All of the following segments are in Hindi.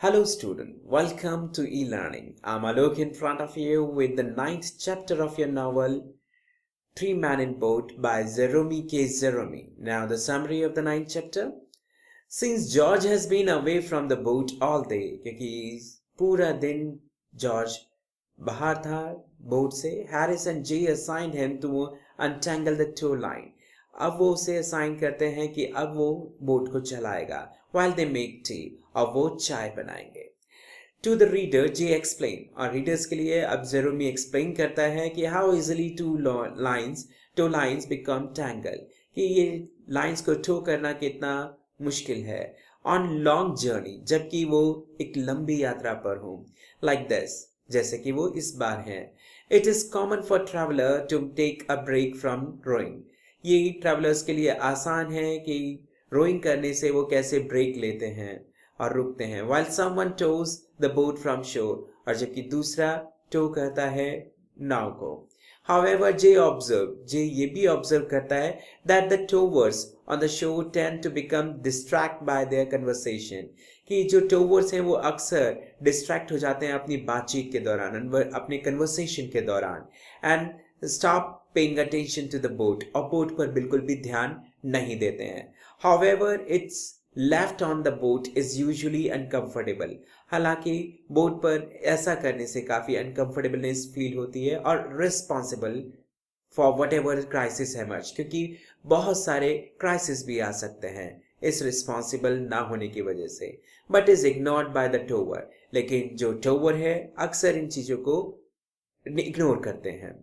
Hello student, welcome to e-learning. I'm Alok in front of you with the ninth chapter of your novel Three Men in Boat by Jerome K. Jerome. Now the summary of the ninth chapter. Since George has been away from the boat all day, क्योंकि पूरा दिन George बाहर था बोट से, Harris and Jay assigned him to untangle the tow line. अब वो उसे असाइन करते हैं कि अब वो बोट को चलाएगा while they make tea और वो चाय बनाएंगे. To the reader, Jay explain और रीडर्स के लिए अब जेरोमी एक्सप्लेन करता है कि how easily tow lines become tangled, कि ये लाइंस को टो करना कितना मुश्किल है on long journey, जबकि वो एक लंबी यात्रा पर हो. Like this, जैसे कि वो इस बार है. It is common for traveler to take a break from rowing. ये ट्रैवलर्स के लिए आसान है कि रोइंग करने से वो कैसे ब्रेक लेते हैं और रुकते हैं. While someone tows the boat from shore, और जबकि दूसरा टो करता है नाव को. However, Jay ये भी ऑब्जर्व करता है that the towers on the shore tend to become distracted by their conversation, कि जो टोवर्स हैं वो अक्सर डिस्ट्रैक्ट हो जाते हैं अपनी बातचीत के दौरान, अपने कन्वर्सेशन के दौरान, and stop paying attention to the boat, और बोट पर बिल्कुल भी ध्यान नहीं देते हैं. However, it's left on the boat is usually uncomfortable. हालांकि बोट पर ऐसा करने से काफ़ी अनकम्फर्टेबलनेस फील होती है और responsible for what ever crisis emerge, क्योंकि बहुत सारे क्राइसिस भी आ सकते हैं इस रिस्पॉन्सिबल ना होने की वजह से. But is ignored by the tower, लेकिन जो टोवर है अक्सर इन चीज़ों को इग्नोर करते हैं.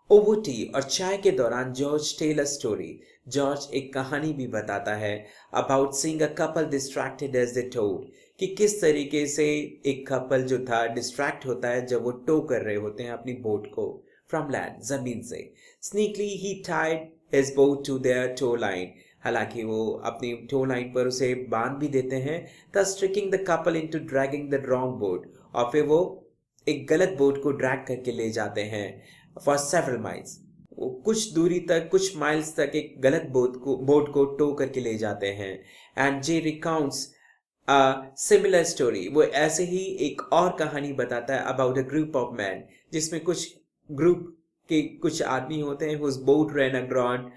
ओवर टी और चाय के दौरान George tell a story, George एक कहानी भी बताता है about seeing a couple distracted as they towed, कि किस तरीके से एक कपल जो था डिस्ट्रैक्ट होता है जब वो टो कर रहे होते हैं अपनी बोट को फ्रॉम लैंड, जमीन से. स्नीकली ही tied his boat to their tow line, हालांकि वो अपनी टो लाइन पर उसे बांध भी देते हैं, thus tricking the couple into dragging the wrong boat, और फिर वो एक गलत बोट को ड्रैग करके ले जाते हैं for several miles. वो कुछ दूरी तक, कुछ माइल्स तक एक गलत बोट को टो करके ले जाते हैं. And J recounts a similar story, वो ऐसे ही एक और कहानी बताता है about a group of man, जिसमें कुछ ग्रुप के कुछ आदमी होते हैं whose boat ran aground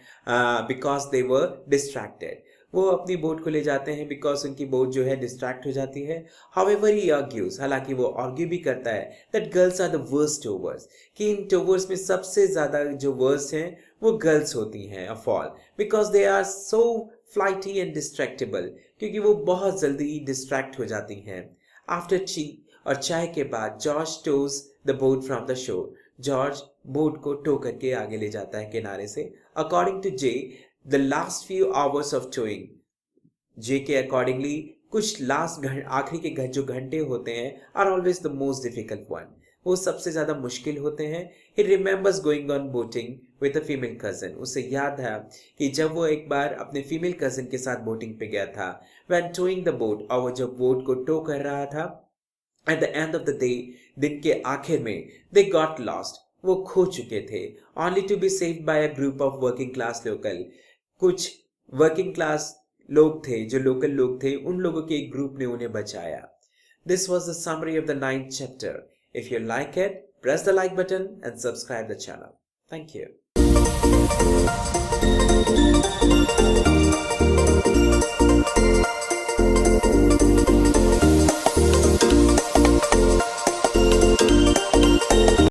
because they were distracted. वो अपनी बोट को ले जाते हैं बिकॉज उनकी बोट जो है डिस्ट्रैक्ट हो जाती है. हाउएवर ही आर्ग्यूज, हालांकि वो आर्ग्यू भी करता है that girls are the worst towers, कि इन टोवर्स में सबसे ज़्यादा जो वर्स्ट हैं वो गर्ल्स होती हैं of all, because they are so flighty and distractible, क्योंकि वो बहुत जल्दी डिस्ट्रैक्ट हो जाती हैं. आफ्टर टी और चाय के बाद George tows the boat from the shore, George boat को टो करके आगे ले जाता है किनारे से. According to J, the last few hours of towing, J के अकॉर्डिंगली कुछ आखिरी के जो घंटे होते हैं are always the most difficult one, वो सबसे ज़्यादा मुश्किल होते हैं. He remembers going on boating with a female cousin, उसे याद है कि जब वो एक बार अपने फीमेल कज़न के साथ बोटिंग पे गया था. When towing the boat, और वो जब बोट को टो कर रहा था, at the end of the day, दिन के आखिर में they got lost, वो खो चुके थे, only to be saved by a group of working class local. कुछ वर्किंग क्लास लोग थे, जो लोकल लोग थे, उन लोगों के एक ग्रुप ने उन्हें बचाया. This was the summary of the 9th chapter. If you like it, press the like button and subscribe the channel. Thank you.